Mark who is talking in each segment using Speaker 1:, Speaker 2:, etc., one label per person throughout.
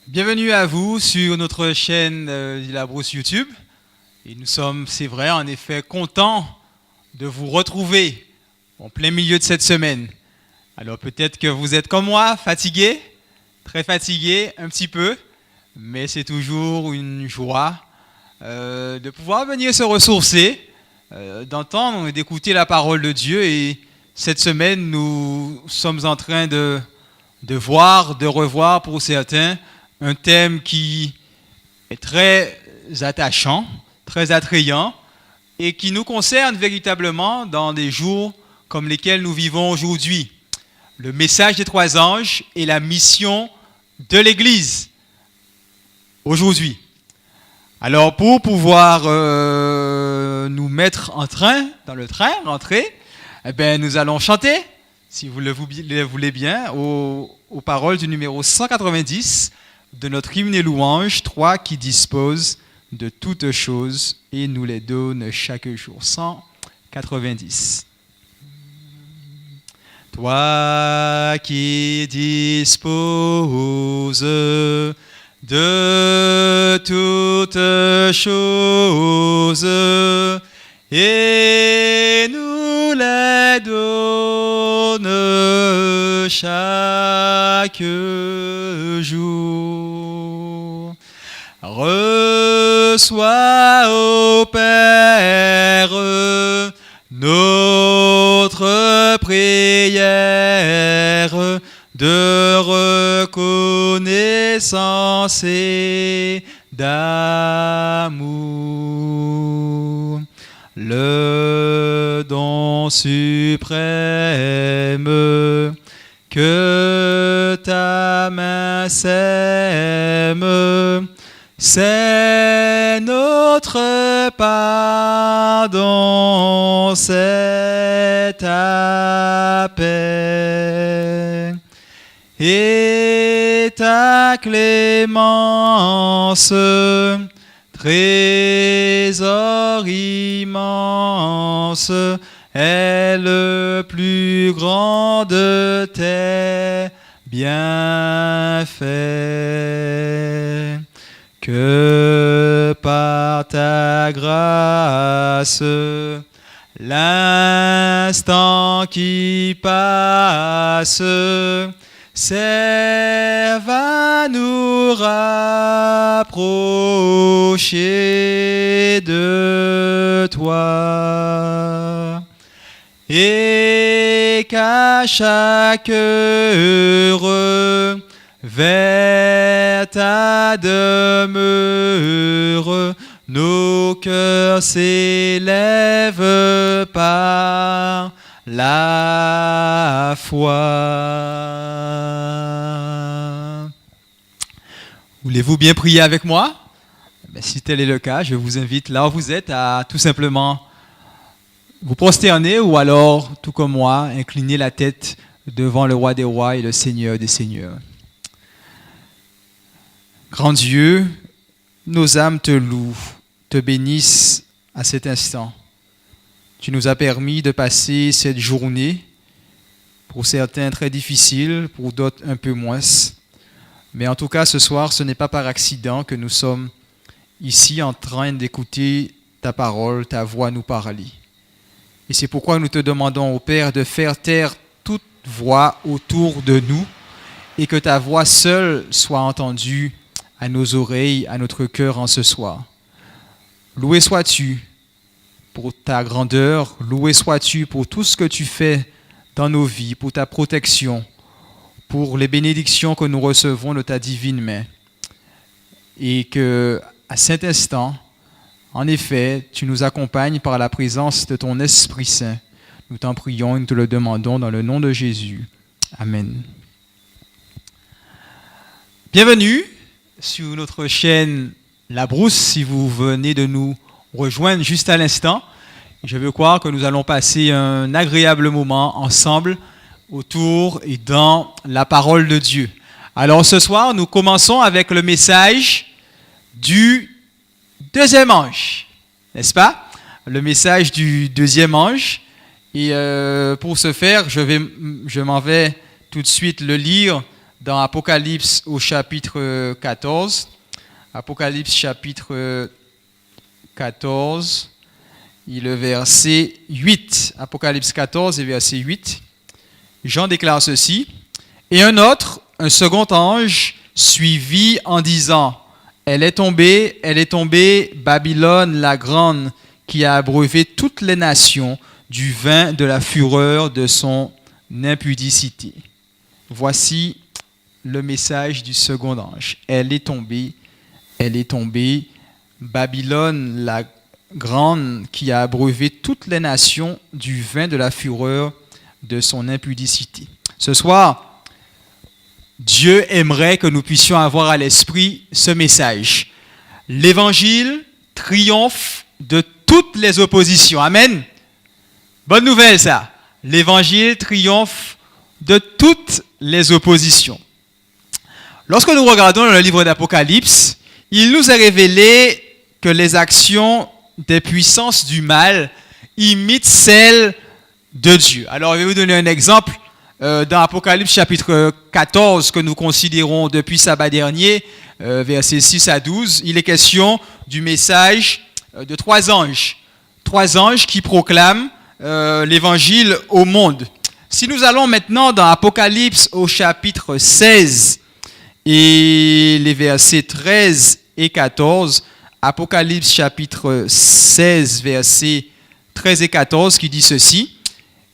Speaker 1: Bienvenue à vous sur notre chaîne La Brousse YouTube. Et nous sommes, c'est vrai, en effet, contents de vous retrouver en plein milieu de cette semaine. Alors peut-être que vous êtes comme moi, fatigué, très fatigué, un petit peu, mais c'est toujours une joie de pouvoir venir se ressourcer, d'entendre et d'écouter la parole de Dieu. Et cette semaine, nous sommes en train de voir, de revoir pour certains, un thème qui est très attachant, très attrayant et qui nous concerne véritablement dans des jours comme lesquels nous vivons aujourd'hui. Le message des trois anges et la mission de l'Église aujourd'hui. Alors pour pouvoir nous mettre dans le train, rentrer, nous allons chanter, si vous le voulez bien, aux paroles du numéro 190 de notre hymne et louange, 3 qui dispose de toutes choses et nous les donne chaque jour. 190. Toi qui disposes de toutes choses et nous les donnes chaque jour. Reçois, ô Père, notre prière de reconnaissance et d'amour. Le don suprême que ta main sème, c'est notre pardon, c'est ta paix et ta clémence, trésor immense, est le plus grand de tes bienfaits. Que par ta grâce, l'instant qui passe serve à nous rapprocher de toi. Et qu'à chaque heure, vers ta demeure, nos cœurs s'élèvent par la foi. Voulez-vous bien prier avec moi? Si tel est le cas, je vous invite là où vous êtes à tout simplement vous prosterner ou alors, tout comme moi, incliner la tête devant le roi des rois et le Seigneur des seigneurs. Grand Dieu, nos âmes te louent, te bénissent à cet instant. Tu nous as permis de passer cette journée, pour certains très difficile, pour d'autres un peu moins. Mais en tout cas, ce soir, ce n'est pas par accident que nous sommes ici en train d'écouter ta parole, ta voix nous parler. Et c'est pourquoi nous te demandons, ô Père, de faire taire toute voix autour de nous et que ta voix seule soit entendue à nos oreilles, à notre cœur en ce soir. Loué sois-tu pour ta grandeur, loué sois-tu pour tout ce que tu fais dans nos vies, pour ta protection, pour les bénédictions que nous recevons de ta divine main. Et que, à cet instant, en effet, tu nous accompagnes par la présence de ton Esprit Saint. Nous t'en prions et nous te le demandons dans le nom de Jésus. Amen. Bienvenue sur notre chaîne La Brousse, si vous venez de nous rejoindre juste à l'instant. Je veux croire que nous allons passer un agréable moment ensemble autour et dans la parole de Dieu. Alors ce soir, nous commençons avec le message du deuxième ange, n'est-ce pas? Le message du deuxième ange. Et pour ce faire, je m'en vais tout de suite le lire dans Apocalypse au chapitre 14. Apocalypse chapitre 14 et le verset 8. Apocalypse 14 et verset 8. Jean déclare ceci. Et un second ange, suivit en disant, elle est tombée, Babylone la grande, qui a abreuvé toutes les nations du vin de la fureur de son impudicité. Voici le message du second ange. Elle est tombée, Babylone la grande, qui a abreuvé toutes les nations du vin de la fureur de son impudicité. Ce soir, Dieu aimerait que nous puissions avoir à l'esprit ce message. L'évangile triomphe de toutes les oppositions. Amen. Bonne nouvelle ça. L'évangile triomphe de toutes les oppositions. Lorsque nous regardons le livre d'Apocalypse, il nous est révélé que les actions des puissances du mal imitent celles de Dieu. Alors, je vais vous donner un exemple. Dans Apocalypse chapitre 14, que nous considérons depuis sabbat dernier, versets 6 à 12, il est question du message de trois anges. Trois anges qui proclament l'évangile au monde. Si nous allons maintenant dans Apocalypse au chapitre 16 et les versets 13 et 14, Apocalypse chapitre 16, versets 13 et 14, qui dit ceci.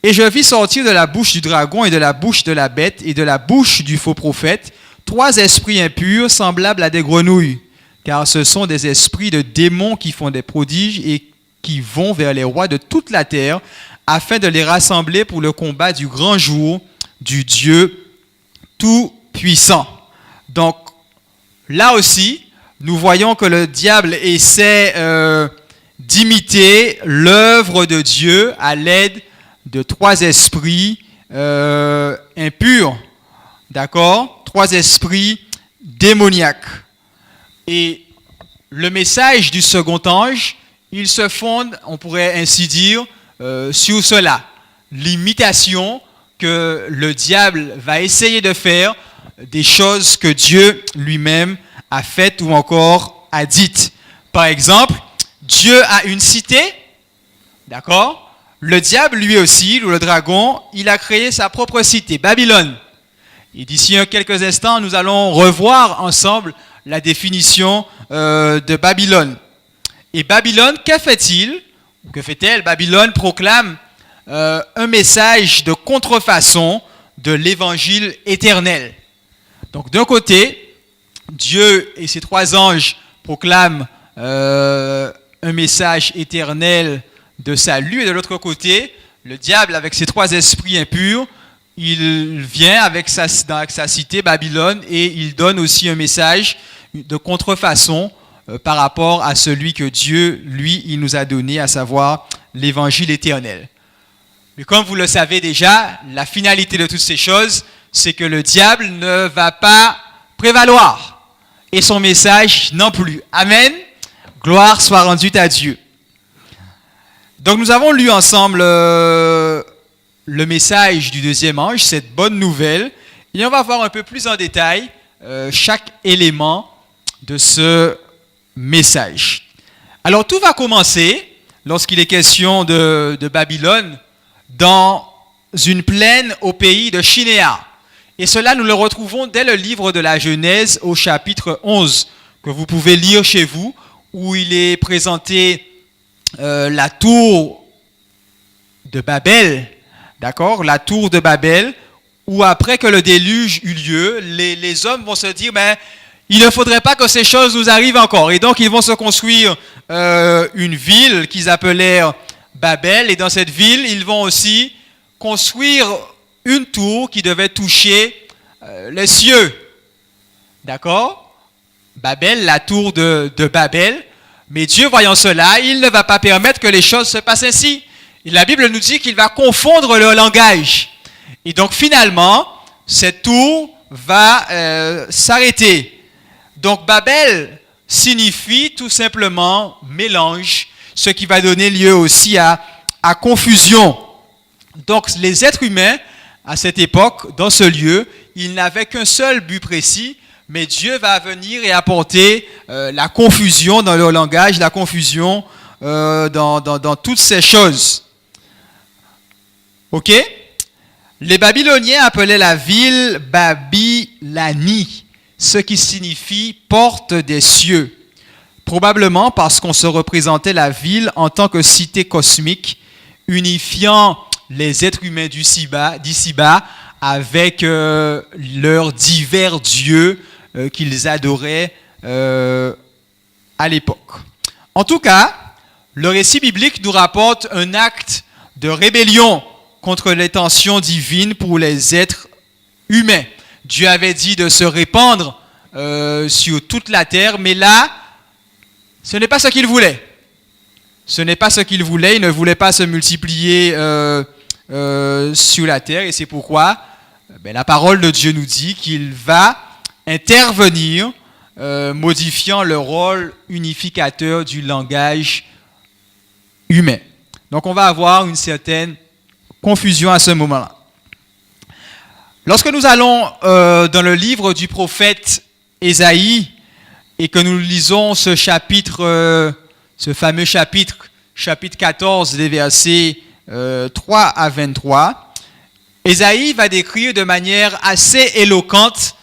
Speaker 1: Et je vis sortir de la bouche du dragon et de la bouche de la bête et de la bouche du faux prophète trois esprits impurs semblables à des grenouilles, car ce sont des esprits de démons qui font des prodiges et qui vont vers les rois de toute la terre afin de les rassembler pour le combat du grand jour du Dieu tout-puissant. Donc, là aussi, nous voyons que le diable essaie d'imiter l'œuvre de Dieu à l'aide de trois esprits impurs, d'accord? Trois esprits démoniaques. Et le message du second ange, il se fonde, on pourrait ainsi dire, sur cela. L'imitation que le diable va essayer de faire des choses que Dieu lui-même a faites ou encore a dites. Par exemple, Dieu a une cité, d'accord? Le diable, lui aussi, ou le dragon, il a créé sa propre cité, Babylone. Et d'ici quelques instants, nous allons revoir ensemble la définition de Babylone. Et Babylone, que fait-il? Que fait-elle? Babylone proclame un message de contrefaçon de l'évangile éternel. Donc d'un côté, Dieu et ses trois anges proclament un message éternel de salut, et de l'autre côté, le diable avec ses trois esprits impurs, il vient avec sa cité Babylone et il donne aussi un message de contrefaçon par rapport à celui que Dieu, lui, il nous a donné, à savoir l'évangile éternel. Mais comme vous le savez déjà, la finalité de toutes ces choses, c'est que le diable ne va pas prévaloir et son message non plus. Amen. Gloire soit rendue à Dieu. Donc nous avons lu ensemble le message du deuxième ange, cette bonne nouvelle, et on va voir un peu plus en détail chaque élément de ce message. Alors tout va commencer, lorsqu'il est question de Babylone, dans une plaine au pays de Shinéar. Et cela, nous le retrouvons dès le livre de la Genèse au chapitre 11, que vous pouvez lire chez vous, où il est présenté la tour de Babel, d'accord, la tour de Babel, où après que le déluge eut lieu, les hommes vont se dire, il ne faudrait pas que ces choses nous arrivent encore. Et donc, ils vont se construire une ville qu'ils appelèrent Babel. Et dans cette ville, ils vont aussi construire une tour qui devait toucher les cieux. D'accord? Babel, la tour de Babel. Mais Dieu, voyant cela, il ne va pas permettre que les choses se passent ainsi. Et la Bible nous dit qu'il va confondre le langage. Et donc, finalement, cette tour va s'arrêter. Donc, Babel signifie tout simplement mélange, ce qui va donner lieu aussi à confusion. Donc, les êtres humains, à cette époque, dans ce lieu, il n'avait qu'un seul but précis, mais Dieu va venir et apporter la confusion dans leur langage, la confusion dans toutes ces choses. Ok? Les Babyloniens appelaient la ville Babilani, ce qui signifie porte des cieux. Probablement parce qu'on se représentait la ville en tant que cité cosmique, unifiant les êtres humains d'ici-bas avec leurs divers dieux qu'ils adoraient à l'époque. En tout cas, le récit biblique nous rapporte un acte de rébellion contre l'intention divine pour les êtres humains. Dieu avait dit de se répandre sur toute la terre, mais là, ce n'est pas ce qu'il voulait. Ce n'est pas ce qu'il voulait. Il ne voulait pas se multiplier sur la terre, et c'est pourquoi la parole de Dieu nous dit qu'il va intervenir, modifiant le rôle unificateur du langage humain. Donc on va avoir une certaine confusion à ce moment-là. Lorsque nous allons dans le livre du prophète Ésaïe et que nous lisons ce chapitre, ce fameux chapitre 14 des versets 3 à 23, Ésaïe va décrire de manière assez éloquente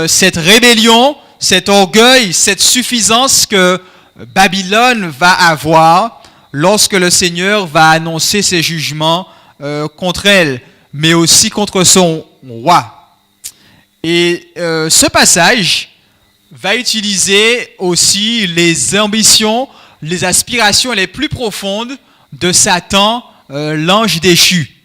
Speaker 1: cette rébellion, cet orgueil, cette suffisance que Babylone va avoir lorsque le Seigneur va annoncer ses jugements contre elle, mais aussi contre son roi. Et ce passage va utiliser aussi les ambitions, les aspirations les plus profondes de Satan, l'ange déchu.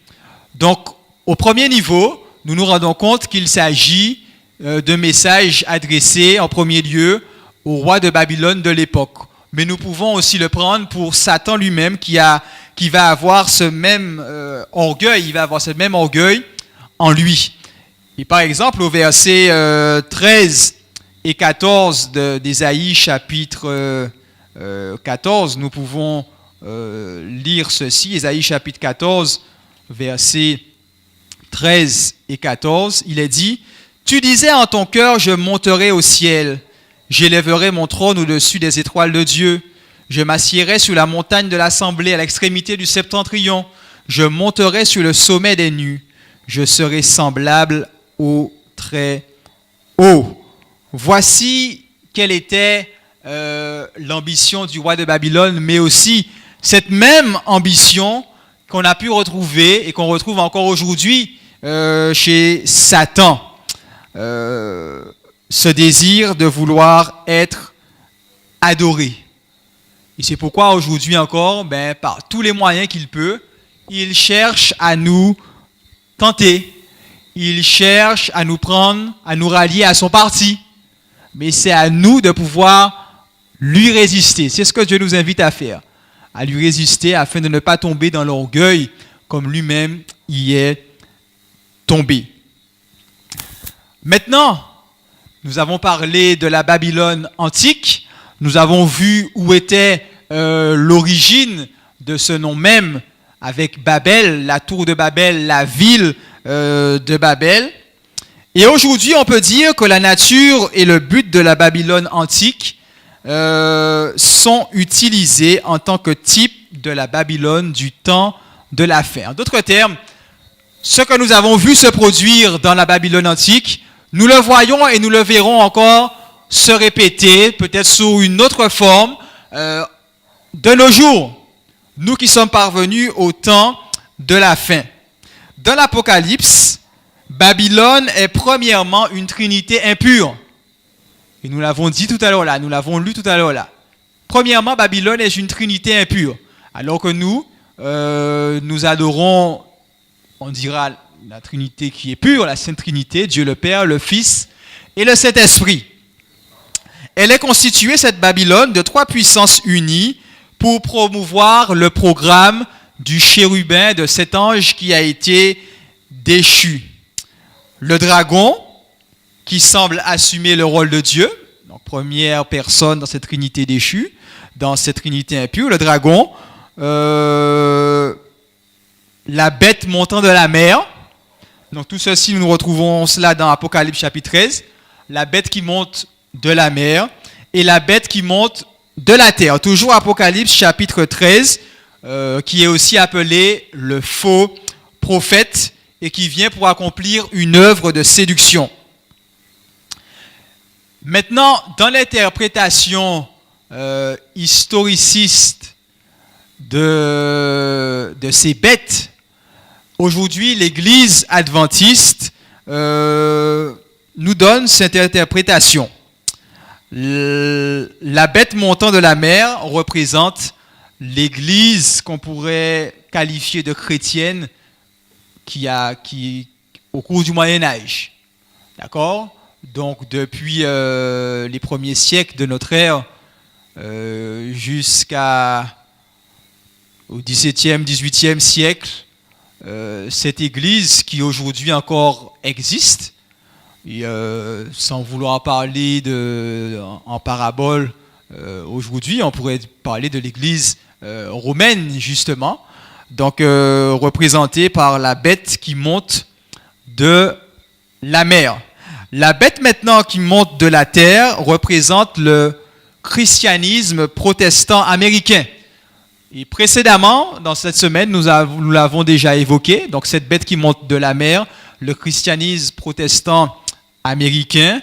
Speaker 1: Donc, au premier niveau, nous nous rendons compte qu'il s'agit de messages adressés en premier lieu au roi de Babylone de l'époque. Mais nous pouvons aussi le prendre pour Satan lui-même qui va avoir ce même orgueil, il va avoir ce même orgueil en lui. Et par exemple, au verset 13 et 14 d'Ésaïe chapitre 14, nous pouvons lire ceci. Ésaïe chapitre 14, versets 13 et 14, il est dit: « Tu disais en ton cœur, je monterai au ciel, j'élèverai mon trône au-dessus des étoiles de Dieu. Je m'assiérai sur la montagne de l'assemblée à l'extrémité du septentrion. Je monterai sur le sommet des nues. Je serai semblable au très haut. » Voici quelle était l'ambition du roi de Babylone, mais aussi cette même ambition qu'on a pu retrouver et qu'on retrouve encore aujourd'hui chez Satan. Ce désir de vouloir être adoré. Et c'est pourquoi aujourd'hui encore, par tous les moyens qu'il peut, il cherche à nous tenter. Il cherche à nous prendre, à nous rallier à son parti. Mais c'est à nous de pouvoir lui résister. C'est ce que Dieu nous invite à faire. À lui résister afin de ne pas tomber dans l'orgueil comme lui-même y est tombé. Maintenant, nous avons parlé de la Babylone antique. Nous avons vu où était l'origine de ce nom même, avec Babel, la tour de Babel, la ville de Babel. Et aujourd'hui, on peut dire que la nature et le but de la Babylone antique sont utilisés en tant que type de la Babylone du temps de la fin. En d'autres termes, ce que nous avons vu se produire dans la Babylone antique, nous le voyons et nous le verrons encore se répéter, peut-être sous une autre forme, de nos jours, nous qui sommes parvenus au temps de la fin. Dans l'Apocalypse, Babylone est premièrement une trinité impure. Et nous l'avons dit tout à l'heure là, nous l'avons lu tout à l'heure là. Premièrement, Babylone est une trinité impure. Alors que nous adorons, on dira, la Trinité qui est pure, la Sainte Trinité, Dieu le Père, le Fils et le Saint-Esprit. Elle est constituée, cette Babylone, de 3 puissances unies pour promouvoir le programme du chérubin, de cet ange qui a été déchu. Le dragon, qui semble assumer le rôle de Dieu, donc première personne dans cette Trinité déchue, dans cette Trinité impure, le dragon, la bête montant de la mer, Donc tout ceci, nous retrouvons cela dans Apocalypse chapitre 13. La bête qui monte de la mer et la bête qui monte de la terre. Toujours Apocalypse chapitre 13, qui est aussi appelé le faux prophète et qui vient pour accomplir une œuvre de séduction. Maintenant, dans l'interprétation historiciste de ces bêtes, aujourd'hui, l'Église adventiste nous donne cette interprétation. La bête montant de la mer représente l'Église qu'on pourrait qualifier de chrétienne qui au cours du Moyen-Âge. D'accord ? Donc, depuis les premiers siècles de notre ère jusqu'au XVIIe, XVIIIe siècle, cette Église qui aujourd'hui encore existe, et, sans vouloir parler en parabole aujourd'hui, on pourrait parler de l'Église romaine justement, donc représentée par la bête qui monte de la mer. La bête maintenant qui monte de la terre représente le christianisme protestant américain. Et précédemment, dans cette semaine, nous l'avons déjà évoqué. Donc cette bête qui monte de la mer, le christianisme protestant américain.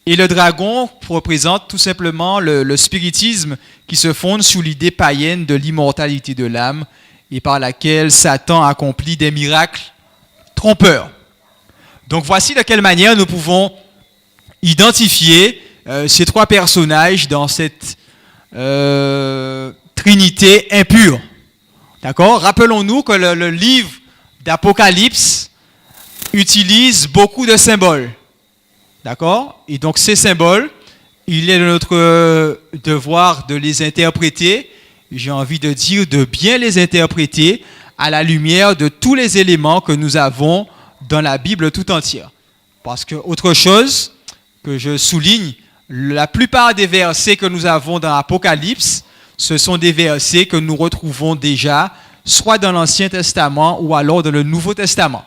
Speaker 1: Et le dragon représente tout simplement le spiritisme qui se fonde sur l'idée païenne de l'immortalité de l'âme et par laquelle Satan accomplit des miracles trompeurs. Donc voici de quelle manière nous pouvons identifier ces trois personnages dans cette trinité impure. D'accord ? Rappelons-nous que le livre d'Apocalypse utilise beaucoup de symboles. D'accord ? Et donc ces symboles, il est de notre devoir de les interpréter, j'ai envie de dire de bien les interpréter à la lumière de tous les éléments que nous avons dans la Bible tout entière. Parce que autre chose que je souligne, la plupart des versets que nous avons dans Apocalypse, ce sont des versets que nous retrouvons déjà soit dans l'Ancien Testament ou alors dans le Nouveau Testament.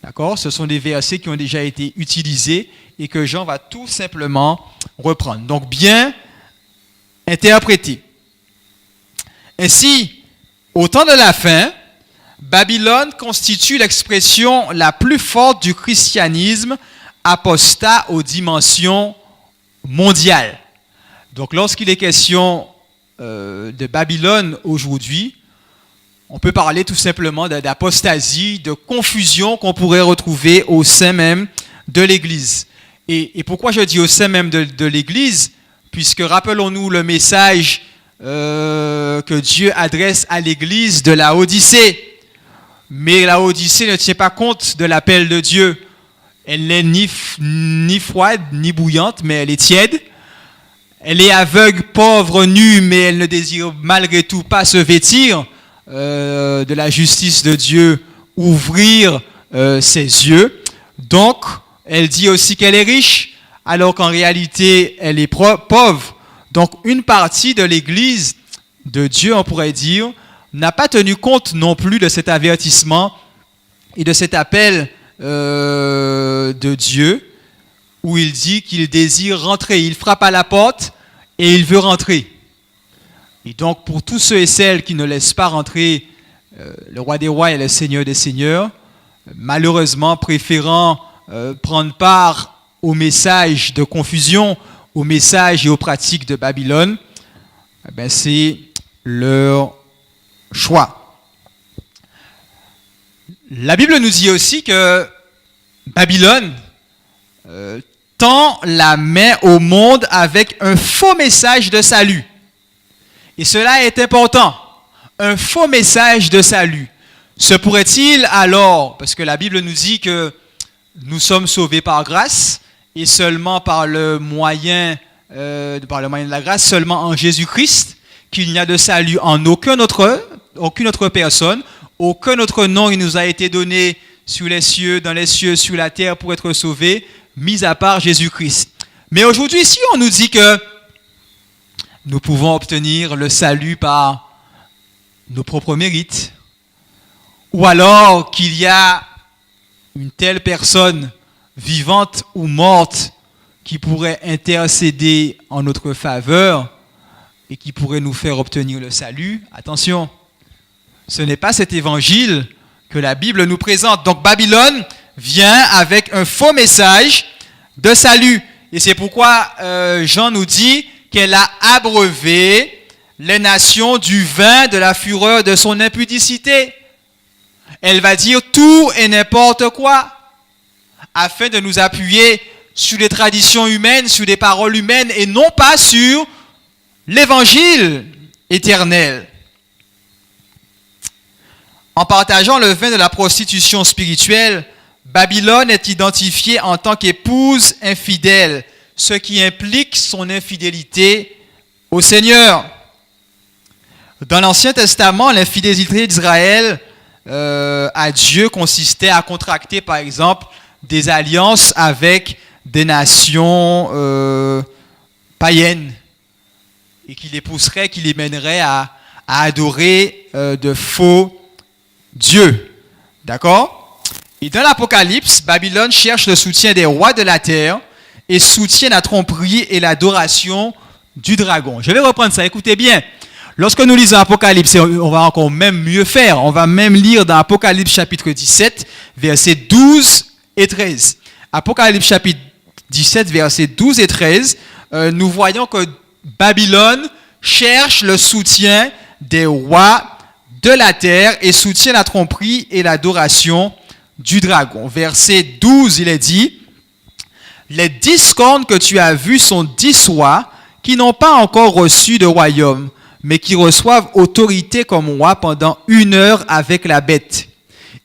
Speaker 1: D'accord ? Ce sont des versets qui ont déjà été utilisés et que Jean va tout simplement reprendre. Donc bien interpréter. Ainsi, au temps de la fin, Babylone constitue l'expression la plus forte du christianisme apostat aux dimensions mondiales. Donc lorsqu'il est question de Babylone aujourd'hui, on peut parler tout simplement d'apostasie, de confusion qu'on pourrait retrouver au sein même de l'Église. Et pourquoi je dis au sein même de l'Église ? Puisque rappelons-nous le message que Dieu adresse à l'Église de la Odyssée. Mais la Odyssée ne tient pas compte de l'appel de Dieu. Elle n'est ni froide, ni bouillante, mais elle est tiède. Elle est aveugle, pauvre, nue, mais elle ne désire malgré tout pas se vêtir de la justice de Dieu, ouvrir ses yeux. Donc, elle dit aussi qu'elle est riche, alors qu'en réalité, elle est pauvre. Donc, une partie de l'Église de Dieu, on pourrait dire, n'a pas tenu compte non plus de cet avertissement et de cet appel de Dieu, où il dit qu'il désire rentrer. Il frappe à la porte et il veut rentrer. Et donc, pour tous ceux et celles qui ne laissent pas rentrer le roi des rois et le seigneur des seigneurs, malheureusement préférant prendre part au message de confusion, au message et aux pratiques de Babylone, c'est leur choix. La Bible nous dit aussi que Babylone tend la main au monde avec un faux message de salut. Et cela est important. Un faux message de salut. Se pourrait-il alors, parce que la Bible nous dit que nous sommes sauvés par grâce, et seulement par le moyen de la grâce, seulement en Jésus-Christ, qu'il n'y a de salut en aucune autre personne, aucun autre nom il nous a été donné sous les cieux, dans les cieux, sur la terre pour être sauvé, mis à part Jésus-Christ. Mais aujourd'hui, si on nous dit que nous pouvons obtenir le salut par nos propres mérites, ou alors qu'il y a une telle personne, vivante ou morte, qui pourrait intercéder en notre faveur et qui pourrait nous faire obtenir le salut. Attention, ce n'est pas cet évangile que la Bible nous présente. Donc Babylone vient avec un faux message de salut. Et c'est pourquoi Jean nous dit qu'elle a abreuvé les nations du vin de la fureur de son impudicité. Elle va dire tout et n'importe quoi afin de nous appuyer sur des traditions humaines, sur des paroles humaines et non pas sur l'évangile éternel. En partageant le vin de la prostitution spirituelle, Babylone est identifiée en tant qu'épouse infidèle, ce qui implique son infidélité au Seigneur. Dans l'Ancien Testament, l'infidélité d'Israël à Dieu consistait à contracter, par exemple, des alliances avec des nations païennes et qui les pousserait, qui les mènerait à adorer de faux dieux. D'accord? Et dans l'Apocalypse, Babylone cherche le soutien des rois de la terre et soutient la tromperie et l'adoration du dragon. Je vais reprendre ça, écoutez bien. Lorsque nous lisons Apocalypse, on va encore même mieux faire. On va même lire dans Apocalypse chapitre 17, versets 12 et 13. Apocalypse chapitre 17, versets 12 et 13, nous voyons que Babylone cherche le soutien des rois de la terre et soutient la tromperie et l'adoration du dragon. Verset 12, il est dit, « Les 10 cornes que tu as vues sont 10 rois qui n'ont pas encore reçu de royaume, mais qui reçoivent autorité comme rois pendant 1 heure avec la bête.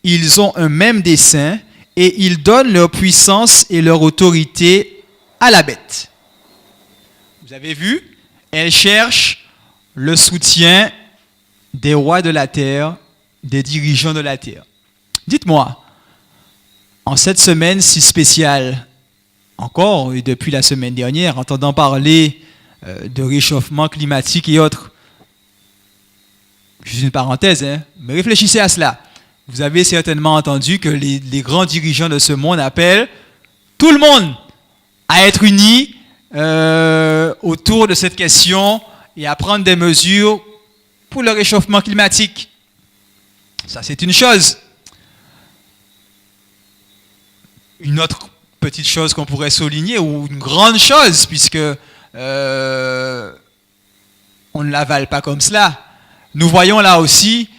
Speaker 1: Ils ont un même dessein et ils donnent leur puissance et leur autorité à la bête. » Vous avez vu? Elle cherche le soutien des rois de la terre, des dirigeants de la terre. Dites-moi, en cette semaine si spéciale, encore et depuis la semaine dernière, entendant parler de réchauffement climatique et autres, juste une parenthèse, mais réfléchissez à cela. Vous avez certainement entendu que les grands dirigeants de ce monde appellent tout le monde à être unis autour de cette question et à prendre des mesures pour le réchauffement climatique. Ça, c'est une chose. Une autre petite chose qu'on pourrait souligner, ou une grande chose, puisque on ne l'avale pas comme cela, nous voyons là aussi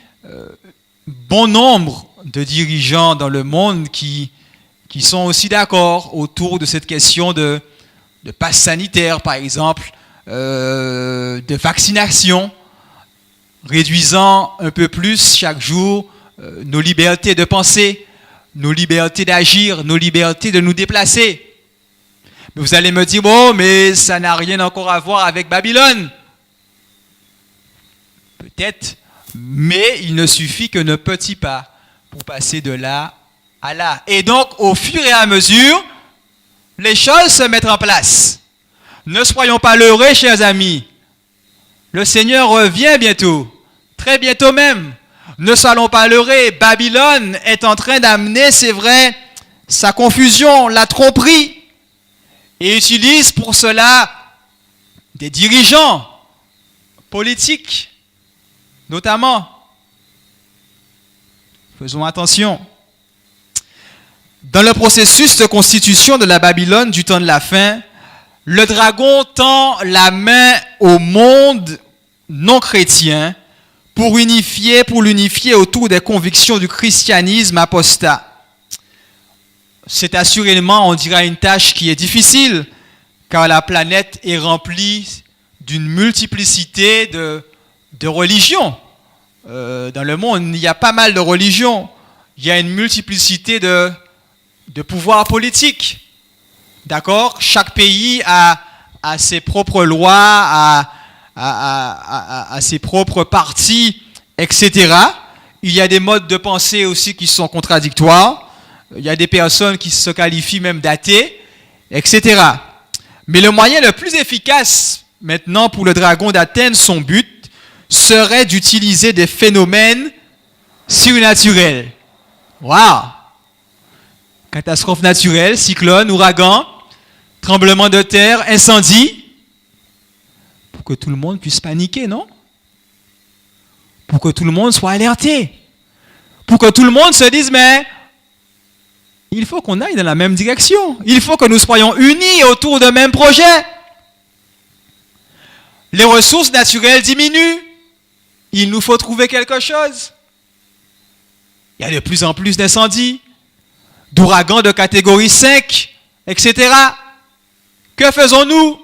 Speaker 1: bon nombre de dirigeants dans le monde qui sont aussi d'accord autour de cette question de passe sanitaire, par exemple, de vaccination, réduisant un peu plus chaque jour nos libertés de penser, nos libertés d'agir, nos libertés de nous déplacer. Mais vous allez me dire, bon, mais ça n'a rien encore à voir avec Babylone. Peut-être, mais il ne suffit que de petits pas pour passer de là à là. Et donc, au fur et à mesure, les choses se mettent en place. Ne soyons pas leurrés, chers amis. Le Seigneur revient bientôt, très bientôt même. Ne soyons pas leurrés. Babylone est en train d'amener, c'est vrai, sa confusion, la tromperie, et utilise pour cela des dirigeants politiques, notamment. Faisons attention. Dans le processus de constitution de la Babylone du temps de la fin, le dragon tend la main au monde non chrétien pour l'unifier autour des convictions du christianisme apostat. C'est assurément, on dirait, une tâche qui est difficile, car la planète est remplie d'une multiplicité de religions. Dans le monde, il y a pas mal de religions. Il y a une multiplicité de pouvoirs politiques. D'accord? Chaque pays a ses propres lois, a ses propres partis, etc. Il y a des modes de pensée aussi qui sont contradictoires. Il y a des personnes qui se qualifient même d'athées, etc. Mais le moyen le plus efficace maintenant pour le dragon d'atteindre son but serait d'utiliser des phénomènes surnaturels. Waouh! Catastrophe naturelle, cyclone, ouragan, tremblement de terre, incendie. Pour que tout le monde puisse paniquer, non? Pour que tout le monde soit alerté. Pour que tout le monde se dise, mais il faut qu'on aille dans la même direction. Il faut que nous soyons unis autour d'un même projet. Les ressources naturelles diminuent. Il nous faut trouver quelque chose. Il y a de plus en plus d'incendies, d'ouragans de catégorie 5, etc. Que faisons-nous?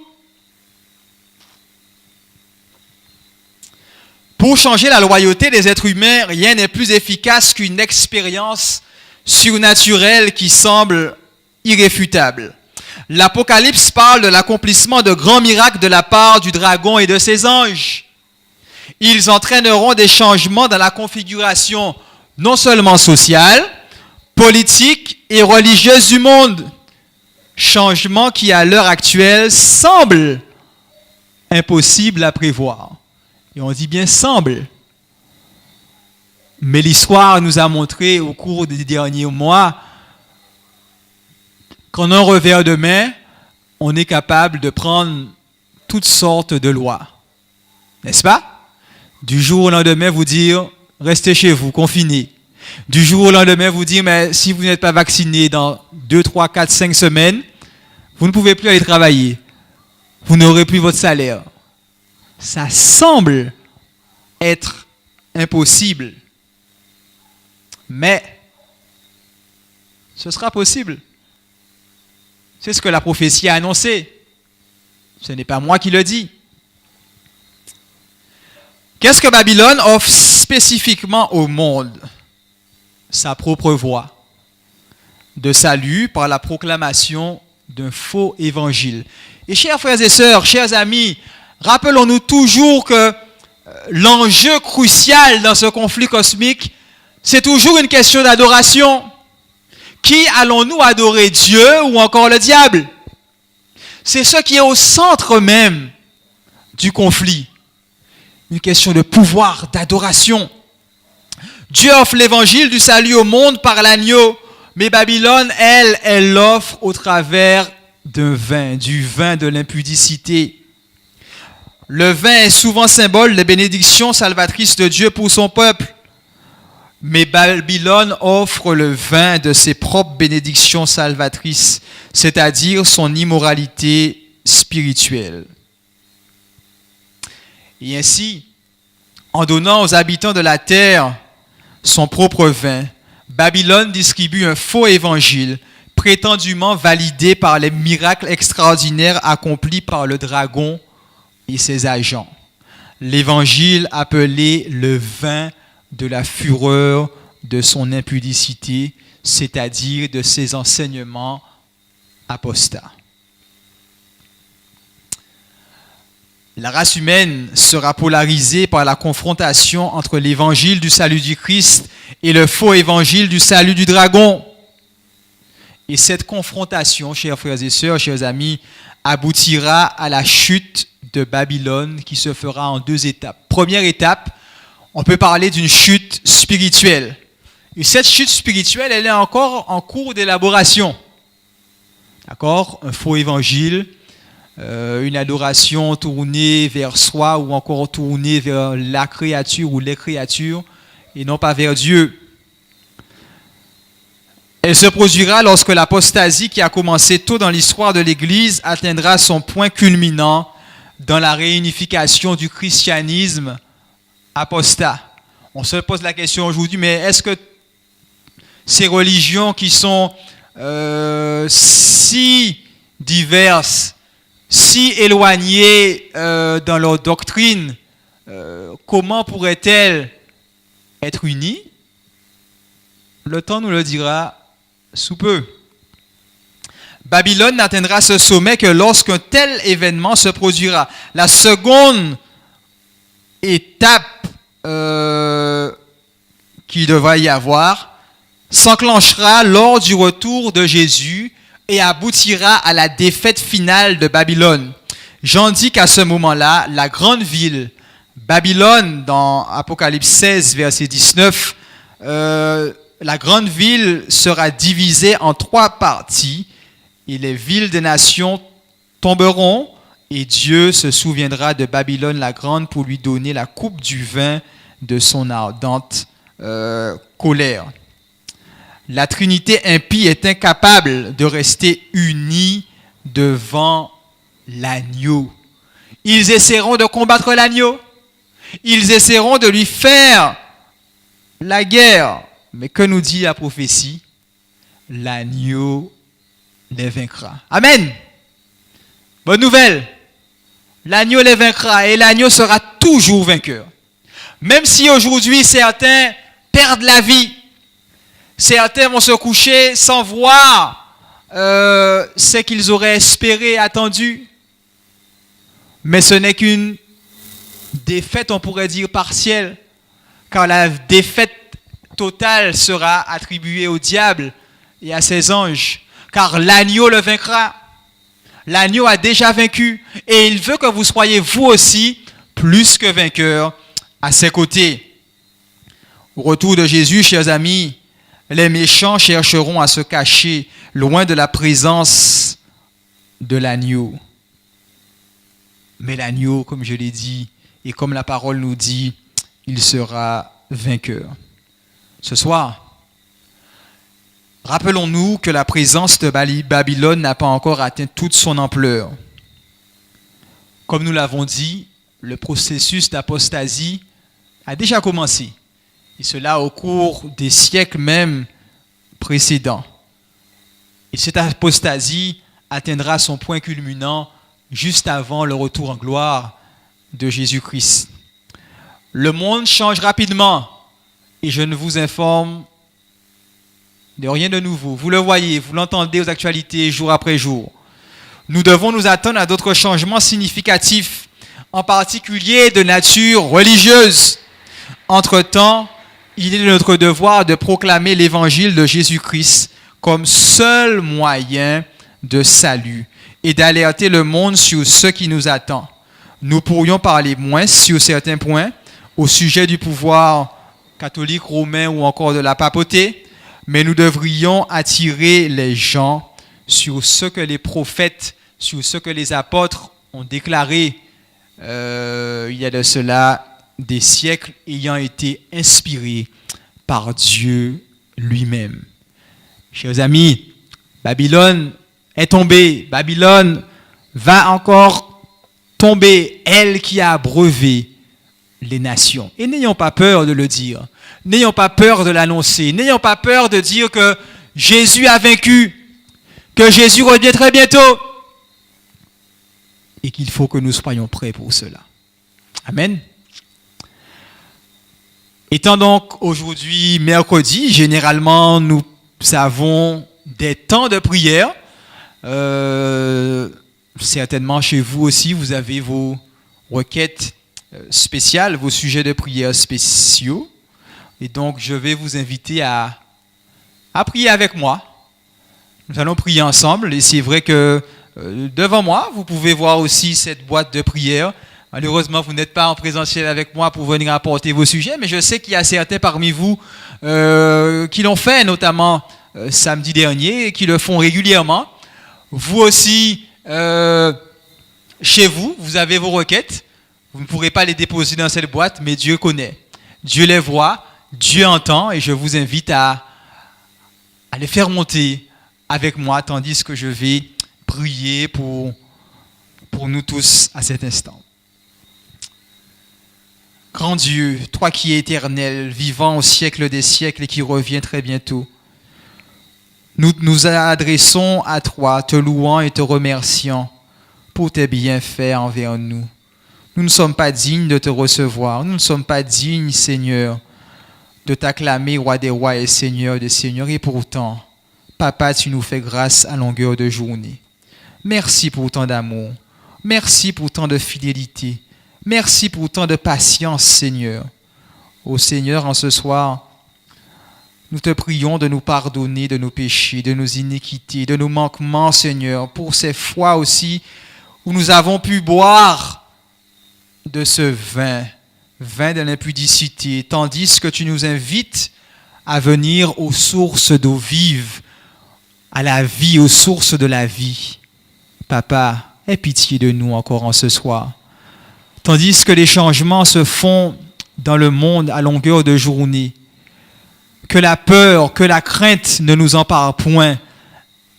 Speaker 1: Pour changer la loyauté des êtres humains, rien n'est plus efficace qu'une expérience surnaturelle qui semble irréfutable. L'Apocalypse parle de l'accomplissement de grands miracles de la part du dragon et de ses anges. Ils entraîneront des changements dans la configuration non seulement sociale, politique et religieuse du monde. Changements qui, à l'heure actuelle, semblent impossibles à prévoir. Et on dit bien semble. Mais l'histoire nous a montré au cours des derniers mois qu'en un revers de main, on est capable de prendre toutes sortes de lois. N'est-ce pas? Du jour au lendemain, vous dire, restez chez vous, confinés. Du jour au lendemain, vous dire, mais si vous n'êtes pas vacciné dans 2, 3, 4, 5 semaines, vous ne pouvez plus aller travailler. Vous n'aurez plus votre salaire. Ça semble être impossible. Mais ce sera possible. C'est ce que la prophétie a annoncé. Ce n'est pas moi qui le dis. Qu'est-ce que Babylone offre spécifiquement au monde? Sa propre voie de salut par la proclamation d'un faux évangile. Et chers frères et sœurs, chers amis, rappelons-nous toujours que l'enjeu crucial dans ce conflit cosmique, c'est toujours une question d'adoration. Qui allons-nous adorer, Dieu ou encore le diable? C'est ce qui est au centre même du conflit. Une question de pouvoir, d'adoration. Dieu offre l'évangile du salut au monde par l'agneau, mais Babylone, elle l'offre au travers d'un vin, du vin de l'impudicité. Le vin est souvent symbole des bénédictions salvatrices de Dieu pour son peuple. Mais Babylone offre le vin de ses propres bénédictions salvatrices, c'est-à-dire son immoralité spirituelle. Et ainsi, en donnant aux habitants de la terre son propre vin, Babylone distribue un faux évangile, prétendument validé par les miracles extraordinaires accomplis par le dragon et ses agents. L'évangile appelé le vin de la fureur de son impudicité, c'est-à-dire de ses enseignements apostats. La race humaine sera polarisée par la confrontation entre l'évangile du salut du Christ et le faux évangile du salut du dragon. Et cette confrontation, chers frères et sœurs, chers amis, aboutira à la chute de Babylone qui se fera en 2 étapes. Première étape, on peut parler d'une chute spirituelle. Et cette chute spirituelle, elle est encore en cours d'élaboration. D'accord? Un faux évangile, une adoration tournée vers soi ou encore tournée vers la créature ou les créatures et non pas vers Dieu. Elle se produira lorsque l'apostasie qui a commencé tôt dans l'histoire de l'Église atteindra son point culminant dans la réunification du christianisme apostat. On se pose la question aujourd'hui, mais est-ce que ces religions qui sont si diverses, si éloignées dans leur doctrine, comment pourraient-elles être unies? Le temps nous le dira sous peu. Babylone n'atteindra ce sommet que lorsqu'un tel événement se produira. La seconde étape qu'il devra y avoir s'enclenchera lors du retour de Jésus et aboutira à la défaite finale de Babylone. Jean dit qu'à ce moment-là, la grande ville, Babylone, dans Apocalypse 16, verset 19, la grande ville sera divisée en 3 parties et les villes des nations tomberont et Dieu se souviendra de Babylone la grande pour lui donner la coupe du vin de son ardente colère. La Trinité impie est incapable de rester unie devant l'agneau. Ils essaieront de combattre l'agneau. Ils essaieront de lui faire la guerre. Mais que nous dit la prophétie? L'agneau les vaincra. Amen. Bonne nouvelle. L'agneau les vaincra et l'agneau sera toujours vainqueur. Même si aujourd'hui certains perdent la vie, certains vont se coucher sans voir ce qu'ils auraient espéré, attendu. Mais ce n'est qu'une défaite, on pourrait dire, partielle, car la défaite totale sera attribuée au diable et à ses anges, car l'agneau le vaincra. L'agneau a déjà vaincu et il veut que vous soyez vous aussi plus que vainqueurs à ses côtés. Au retour de Jésus, chers amis, les méchants chercheront à se cacher loin de la présence de l'agneau. Mais l'agneau, comme je l'ai dit, et comme la parole nous dit, il sera vainqueur. Ce soir, rappelons-nous que la présence de Babylone n'a pas encore atteint toute son ampleur. Comme nous l'avons dit, le processus d'apostasie a déjà commencé. Et cela au cours des siècles même précédents. Et cette apostasie atteindra son point culminant juste avant le retour en gloire de Jésus-Christ. Le monde change rapidement et je ne vous informe de rien de nouveau. Vous le voyez, vous l'entendez aux actualités jour après jour. Nous devons nous attendre à d'autres changements significatifs, en particulier de nature religieuse. Entre-temps, il est de notre devoir de proclamer l'évangile de Jésus-Christ comme seul moyen de salut et d'alerter le monde sur ce qui nous attend. Nous pourrions parler moins sur certains points au sujet du pouvoir catholique, romain ou encore de la papauté, mais nous devrions attirer les gens sur ce que les prophètes, sur ce que les apôtres ont déclaré il y a de cela des siècles, ayant été inspirés par Dieu lui-même. Chers amis, Babylone est tombée. Babylone va encore tomber, elle qui a abreuvé les nations. Et n'ayons pas peur de le dire. N'ayons pas peur de l'annoncer. N'ayons pas peur de dire que Jésus a vaincu, que Jésus revient très bientôt et qu'il faut que nous soyons prêts pour cela. Amen. Étant donc aujourd'hui mercredi, généralement nous avons des temps de prière. Certainement chez vous aussi, vous avez vos requêtes spéciales, vos sujets de prière spéciaux. Et donc, je vais vous inviter à prier avec moi. Nous allons prier ensemble. Et c'est vrai que devant moi, vous pouvez voir aussi cette boîte de prière. Malheureusement, vous n'êtes pas en présentiel avec moi pour venir apporter vos sujets, mais je sais qu'il y a certains parmi vous qui l'ont fait, notamment samedi dernier, et qui le font régulièrement. Vous aussi, chez vous, vous avez vos requêtes. Vous ne pourrez pas les déposer dans cette boîte, mais Dieu connaît. Dieu les voit, Dieu entend, et je vous invite à les faire monter avec moi, tandis que je vais prier pour nous tous à cet instant. Grand Dieu, toi qui es éternel, vivant au siècle des siècles et qui reviens très bientôt, nous nous adressons à toi, te louant et te remerciant pour tes bienfaits envers nous. Nous ne sommes pas dignes de te recevoir, nous ne sommes pas dignes, Seigneur, de t'acclamer, roi des rois et Seigneur des seigneurs. Et pourtant, Papa, tu nous fais grâce à longueur de journée. Merci pour tant d'amour, merci pour tant de fidélité. Merci pour tant de patience, Seigneur. Ô Seigneur, en ce soir, nous te prions de nous pardonner de nos péchés, de nos iniquités, de nos manquements, Seigneur, pour ces fois aussi où nous avons pu boire de ce vin de l'impudicité, tandis que tu nous invites à venir aux sources d'eau vive, à la vie, aux sources de la vie. Papa, aie pitié de nous encore en ce soir. Tandis que les changements se font dans le monde à longueur de journée, que la peur, que la crainte ne nous emparent point,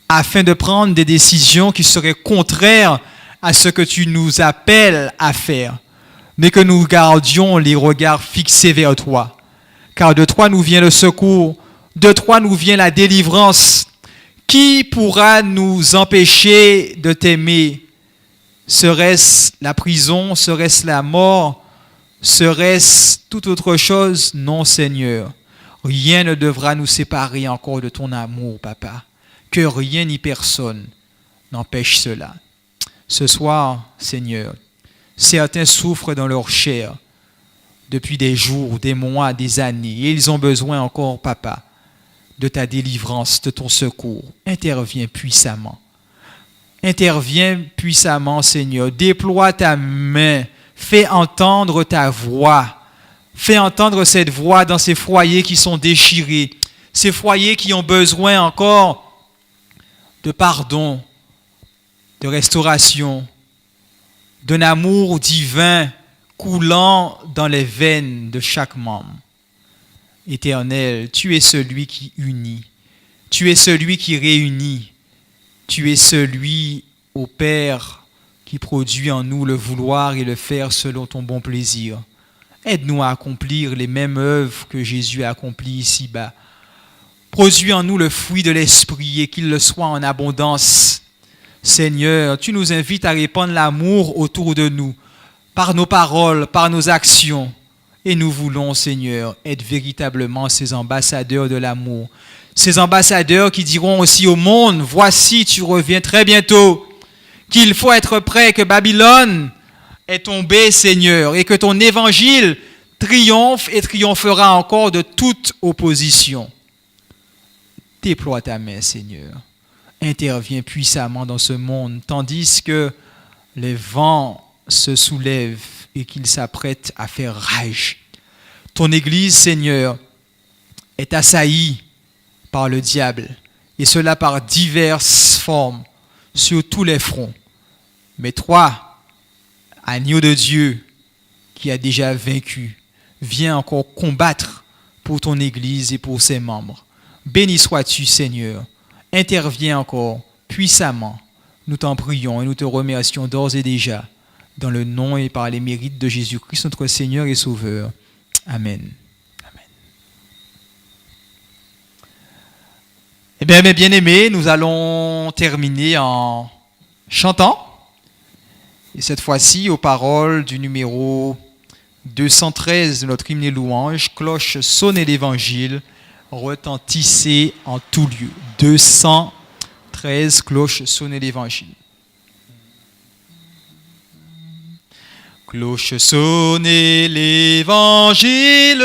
Speaker 1: afin de prendre des décisions qui seraient contraires à ce que tu nous appelles à faire, mais que nous gardions les regards fixés vers toi. Car de toi nous vient le secours, de toi nous vient la délivrance. Qui pourra nous empêcher de t'aimer? Serait-ce la prison? Serait-ce la mort? Serait-ce toute autre chose? Non, Seigneur. Rien ne devra nous séparer encore de ton amour, Papa. Que rien ni personne n'empêche cela. Ce soir, Seigneur, certains souffrent dans leur chair depuis des jours, des mois, des années. Et ils ont besoin encore, Papa, de ta délivrance, de ton secours. Interviens puissamment. Interviens puissamment, Seigneur. Déploie ta main. Fais entendre ta voix. Fais entendre cette voix dans ces foyers qui sont déchirés. Ces foyers qui ont besoin encore de pardon, de restauration, d'un amour divin coulant dans les veines de chaque membre. Éternel, tu es celui qui unit, tu es celui qui réunit, tu es celui, ô Père, qui produit en nous le vouloir et le faire selon ton bon plaisir. Aide-nous à accomplir les mêmes œuvres que Jésus a accomplies ici-bas. Produis en nous le fruit de l'Esprit et qu'il le soit en abondance. Seigneur, tu nous invites à répandre l'amour autour de nous, par nos paroles, par nos actions. Et nous voulons, Seigneur, être véritablement ces ambassadeurs de l'amour. Ces ambassadeurs qui diront aussi au monde, voici, tu reviens très bientôt. Qu'il faut être prêt, que Babylone est tombée, Seigneur, et que ton évangile triomphe et triomphera encore de toute opposition. Déploie ta main, Seigneur. Interviens puissamment dans ce monde, tandis que les vents se soulèvent et qu'ils s'apprêtent à faire rage. Ton Église, Seigneur, est assaillie par le diable, et cela par diverses formes, sur tous les fronts. Mais toi, agneau de Dieu, qui a déjà vaincu, viens encore combattre pour ton Église et pour ses membres. Béni sois-tu, Seigneur. Interviens encore puissamment. Nous t'en prions et nous te remercions d'ores et déjà, dans le nom et par les mérites de Jésus-Christ, notre Seigneur et Sauveur. Amen. Amen. Eh bien, mes bien-aimés, nous allons terminer en chantant. Et cette fois-ci, aux paroles du numéro 213 de notre hymne et louange, cloche sonnez l'évangile, retentissez en tout lieu. 213, cloche sonnez l'évangile. Cloche sonnez l'évangile,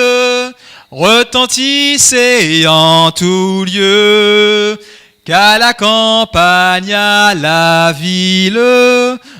Speaker 1: retentissez en tout lieu, qu'à la campagne, à la ville,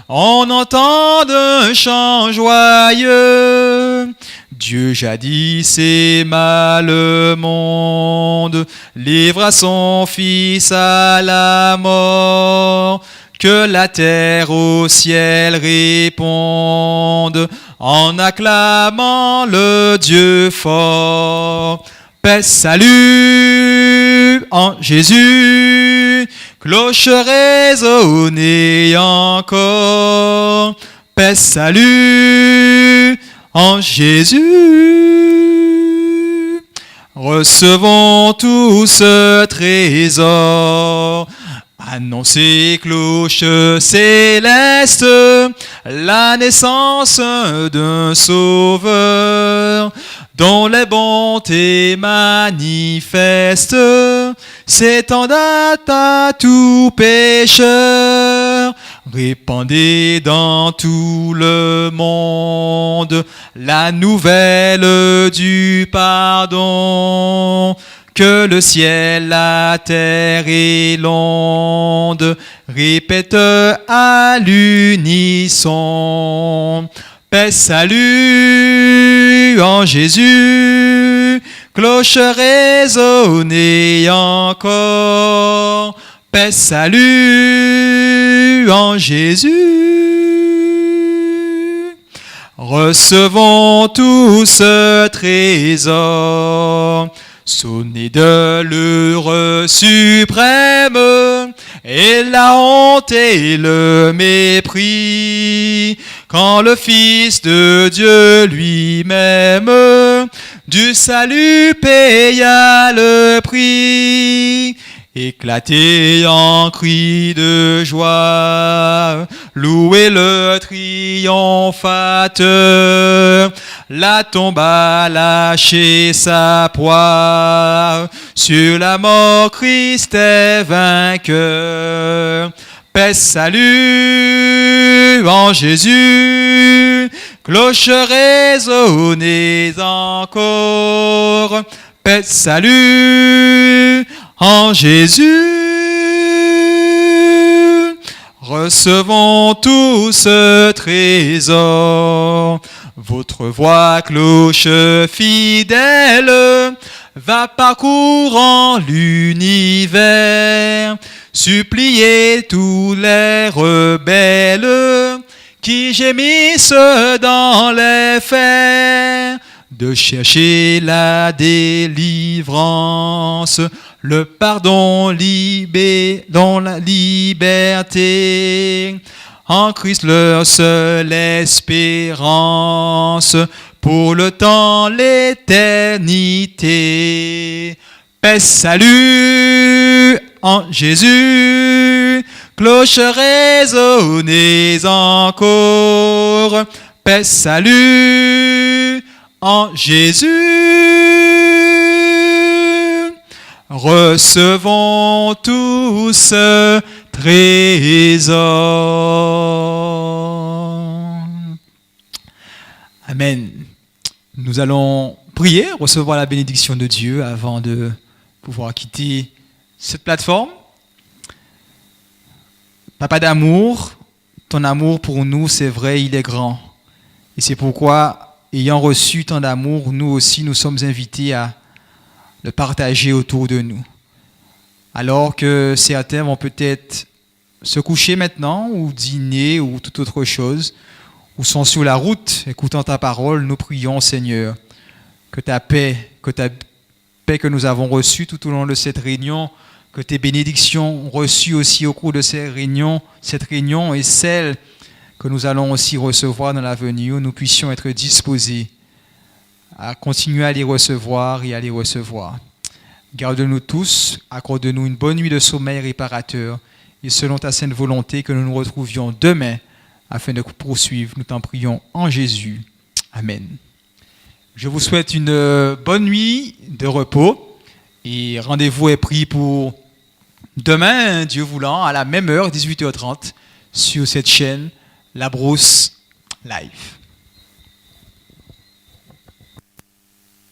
Speaker 1: on entend un chant joyeux. Dieu jadis aima le monde, livra son Fils à la mort, que la terre au ciel réponde, en acclamant le Dieu fort. Paix, salut en Jésus, cloche résonnez encore. Paix, salut en Jésus. Recevons tout ce trésor. Annoncez, cloche céleste, la naissance d'un sauveur, dont les bontés manifestes s'étendent à tout pécheur. Répandez dans tout le monde la nouvelle du pardon, que le ciel, la terre et l'onde répètent à l'unisson. Paix, salut en Jésus, cloche résonnait encore, paix, salut en Jésus. Recevons tout ce trésor, sonnez de l'heure suprême, et la honte et le mépris, quand le Fils de Dieu lui-même du salut paya le prix. Éclatez en cris de joie, louez le triomphateur. La tombe a lâché sa proie, sur la mort Christ est vainqueur. Paix, salut en Jésus, cloche résonnez encore. Paix, salut en Jésus. Recevons tout ce trésor. Votre voix, cloche fidèle, va parcourant l'univers, suppliez tous les rebelles qui gémissent dans les fers, de chercher la délivrance, le pardon dans la liberté. En Christ leur seule espérance, pour le temps, l'éternité. Paix, salut en Jésus, cloche résonnez encore. Paix, salut en Jésus. Recevons tout ce trésor. Amen. Nous allons prier, recevoir la bénédiction de Dieu avant de pouvoir quitter cette plateforme. Papa d'amour, ton amour pour nous, c'est vrai, il est grand. Et c'est pourquoi, ayant reçu tant d'amour, nous aussi, nous sommes invités à le partager autour de nous. Alors que certains vont peut-être se coucher maintenant, ou dîner, ou toute autre chose, ou sont sur la route, écoutant ta parole, nous prions, Seigneur, que ta paix que nous avons reçue tout au long de cette réunion, que tes bénédictions reçues aussi au cours de cette réunion et celles que nous allons aussi recevoir dans l'avenir, nous puissions être disposés à continuer à les recevoir et à les recevoir. Garde-nous tous, accorde-nous une bonne nuit de sommeil réparateur, et selon ta sainte volonté, que nous nous retrouvions demain afin de poursuivre. Nous t'en prions en Jésus. Amen. Je vous souhaite une bonne nuit de repos et rendez-vous est pris pour demain, Dieu voulant, à la même heure, 18h30, sur cette chaîne La Brousse Live.